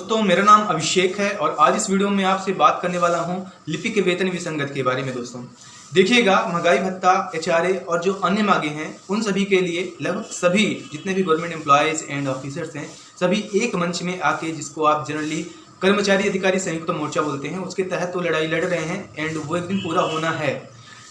दोस्तों, मेरा नाम अभिषेक है और आज इस वीडियो में आपसे बात करने वाला हूं लिपिक के वेतन विसंगत के बारे में। दोस्तों देखिएगा, महंगाई भत्ता, एचआरए और जो अन्य मांगे हैं उन सभी के लिए लगभग सभी जितने भी गवर्नमेंट एम्प्लॉयज़ एंड ऑफिसर्स हैं सभी एक मंच में आके, जिसको आप जनरली कर्मचारी अधिकारी संयुक्त मोर्चा बोलते हैं, उसके तहत तो लड़ाई लड़ रहे हैं एंड वो एक दिन पूरा होना है।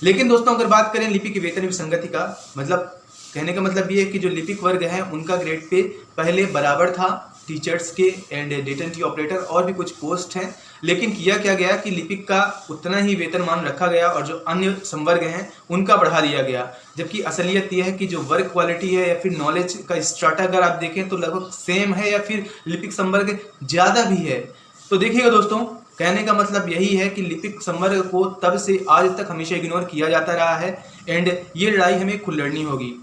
लेकिन दोस्तों, अगर बात करें लिपिक के वेतन विसंगति का, मतलब कहने का मतलब ये है कि जो लिपिक वर्ग है उनका ग्रेड पे पहले बराबर था टीचर्स के एंड डेटा एंट्री ऑपरेटर और भी कुछ पोस्ट हैं, लेकिन किया क्या गया कि लिपिक का उतना ही वेतनमान रखा गया और जो अन्य संवर्ग हैं उनका बढ़ा दिया गया। जबकि असलियत यह है कि जो वर्क क्वालिटी है या फिर नॉलेज का स्ट्राटा अगर आप देखें तो लगभग सेम है या फिर लिपिक संवर्ग ज़्यादा भी है। तो देखिएगा दोस्तों, कहने का मतलब यही है कि लिपिक संवर्ग को तब से आज तक हमेशा इग्नोर किया जाता रहा है एंड ये लड़ाई हमें खुद लड़नी होगी।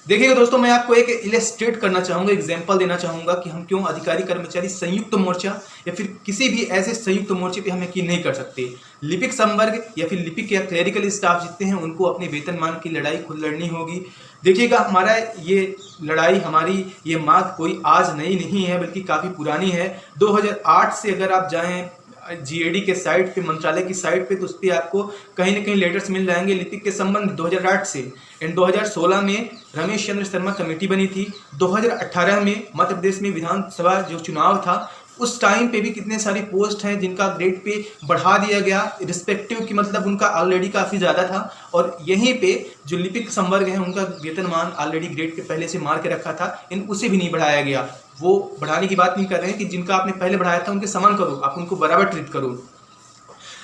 देखिएगा दोस्तों, मैं आपको एक इलस्ट्रेट करना चाहूँगा, एग्जांपल देना चाहूँगा कि हम क्यों अधिकारी कर्मचारी संयुक्त मोर्चा या फिर किसी भी ऐसे संयुक्त मोर्चे पे हम यकीन नहीं कर सकते। लिपिक संवर्ग या फिर लिपिक या क्लेरिकल स्टाफ जितने हैं उनको अपने वेतनमान की लड़ाई खुद लड़नी होगी। देखिएगा, हमारा ये लड़ाई, हमारी ये मांग कोई आज नई नहीं है बल्कि काफ़ी पुरानी है। 2008 से अगर आप जाएँ जीएडी के साइट पे, मंत्रालय की साइट पे, तो उस पर आपको कहीं ना कहीं लेटर्स मिल जाएंगे लिपिक के संबंध 2008 से। एंड 2016 में रमेश चंद्र शर्मा कमेटी बनी थी। 2018 में मध्य प्रदेश में विधानसभा जो चुनाव था उस टाइम पे भी कितने सारी पोस्ट हैं जिनका ग्रेड पे बढ़ा दिया गया रिस्पेक्टिव की, मतलब उनका ऑलरेडी काफ़ी ज़्यादा था। और यहीं पे जो लिपिक संवर्ग है उनका वेतनमान ऑलरेडी ग्रेड पे पहले से मार के रखा था, उसे भी नहीं बढ़ाया गया। वो बढ़ाने की बात नहीं कर रहे हैं कि जिनका आपने पहले बढ़ाया था उनके समान करो, आप उनको बराबर ट्रीट करो।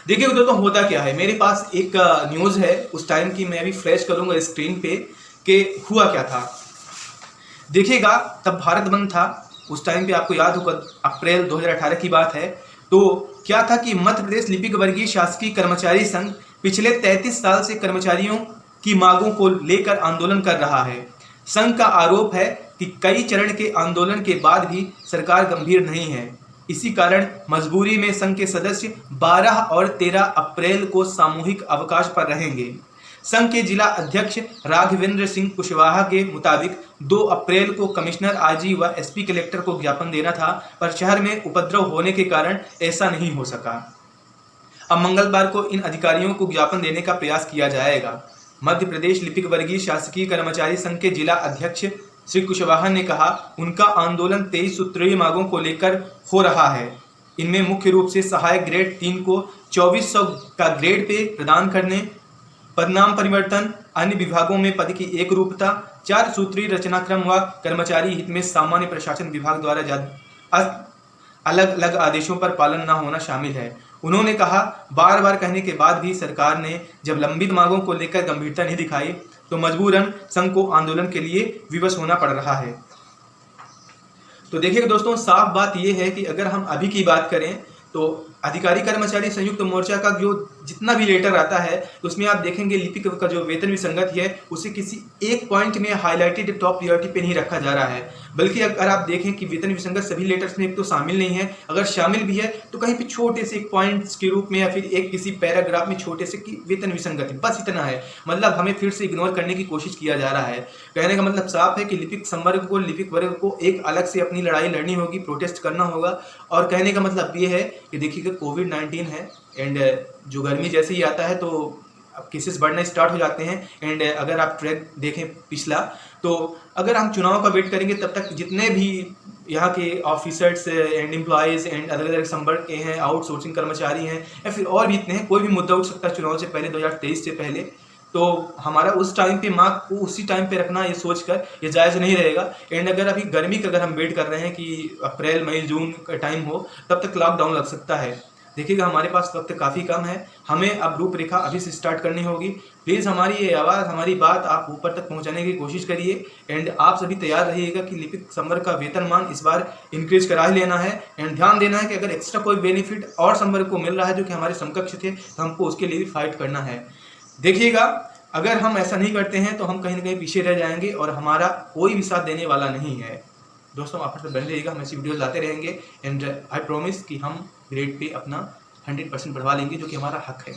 देखिए दोस्तों, होता क्या है, मेरे पास एक न्यूज़ है उस टाइम की, मैं अभी फ्लैश करूँगा स्क्रीन पे कि हुआ क्या था। देखिएगा, तब भारत बंद था उस टाइम पे, आपको याद होगा अप्रैल 2018 की बात है। तो क्या था कि मध्य प्रदेश लिपिक वर्गीय शासकीय कर्मचारी संघ पिछले 33 साल से कर्मचारियों की मांगों को लेकर आंदोलन कर रहा है। संघ का आरोप है कि कई चरण के आंदोलन के बाद भी सरकार गंभीर नहीं है। इसी कारण मजबूरी में संघ के सदस्य 12 और 13 अप्रैल को सामूहिक अवकाश पर रहेंगे। संघ के जिला अध्यक्ष राघवेंद्र सिंह कुशवाहा के मुताबिक 2 अप्रैल को कमिश्नर आईजी व एसपी कलेक्टर को ज्ञापन देना था, पर शहर में उपद्रव होने के कारण ऐसा नहीं हो सका। अब मंगलवार को इन अधिकारियों को ज्ञापन देने का प्रयास किया जाएगा। मध्य प्रदेश लिपिक वर्गीय शासकीय कर्मचारी संघ के जिला अध्यक्ष श्री कुशवाहा ने कहा, उनका आंदोलन 23 सूत्रीय मांगों को लेकर हो रहा है। इनमें मुख्य रूप से सहायक ग्रेड 3 को 2400 का ग्रेड पे प्रदान करने, पदनाम परिवर्तन, अन्य विभागों में पद की एक रूपता, 4 सूत्रीय रचनाक्रम व कर्मचारी हित में सामान्य प्रशासन विभाग द्वारा अलग अलग आदेशों पर पालन न होना शामिल है। उन्होंने कहा, बार बार कहने के बाद भी सरकार ने जब लंबित मांगों को लेकर गंभीरता नहीं दिखाई तो मजबूरन संघ को आंदोलन के लिए विवश होना पड़ रहा है। तो देखिए दोस्तों, साफ बात यह है कि अगर हम अभी की बात करें तो अधिकारी कर्मचारी संयुक्त मोर्चा का जो जितना भी लेटर आता है उसमें आप देखेंगे लिपिक का जो वेतन विसंगति है उसे किसी एक पॉइंट में हाईलाइटेड टॉप प्रायोरिटी पे नहीं रखा जा रहा है, बल्कि अगर आप देखें कि वेतन विसंगत सभी लेटर्स में एक तो शामिल नहीं है, अगर शामिल भी है तो कहीं पे छोटे से एक पॉइंट्स के रूप में या फिर एक किसी पैराग्राफ में छोटे से कि वेतन विसंगति, बस इतना है। मतलब हमें फिर से इग्नोर करने की कोशिश किया जा रहा है। कहने का मतलब साफ है कि लिपिक संवर्ग को, लिपिक वर्ग को एक अलग से अपनी लड़ाई लड़नी होगी, प्रोटेस्ट करना होगा। और कहने का मतलब ये है कि देखिए कोविड-19 है एंड जो गर्मी जैसे ही आता है तो अब केसेस बढ़ना स्टार्ट हो जाते हैं। एंड अगर आप ट्रैक देखें पिछला, तो अगर हम चुनाव का वेट करेंगे तब तक जितने भी यहाँ के ऑफिसर्स एंड एम्प्लॉयज़ एंड अलग अलग संवर्ग के हैं, आउटसोर्सिंग कर्मचारी हैं या फिर और भी इतने हैं, कोई भी मुद्दा उठ सकता है चुनाव से पहले, 2023 से पहले। तो हमारा उस टाइम पे मार्क को उसी टाइम पे रखना ये सोचकर ये जायज़ नहीं रहेगा। एंड अगर अभी गर्मी का अगर हम वेट कर रहे हैं कि अप्रैल मई जून का टाइम हो तब तक लॉकडाउन लग सकता है। देखिएगा, हमारे पास वक्त काफ़ी कम है, हमें अब रूपरेखा अभी से स्टार्ट करनी होगी। प्लीज़ हमारी ये आवाज़, हमारी बात आप ऊपर तक पहुंचाने की कोशिश करिए। एंड आप सभी तैयार रहिएगा कि लिपिक संवर्ग का वेतनमान इस बार इंक्रीज करा ही लेना है। एंड ध्यान देना है कि अगर एक्स्ट्रा कोई बेनिफिट और संवर्ग को मिल रहा है जो कि हमारे समकक्ष थे तो हमको उसके लिए भी फाइट करना है। देखिएगा, अगर हम ऐसा नहीं करते हैं तो हम कहीं ना कहीं पीछे रह जाएंगे और हमारा कोई भी साथ देने वाला नहीं है। दोस्तों, आप से बने रहिएगा, हम ऐसी वीडियोस लाते रहेंगे एंड आई प्रॉमिस कि हम ग्रेड पे अपना 100% बढ़वा लेंगे, जो कि हमारा हक है।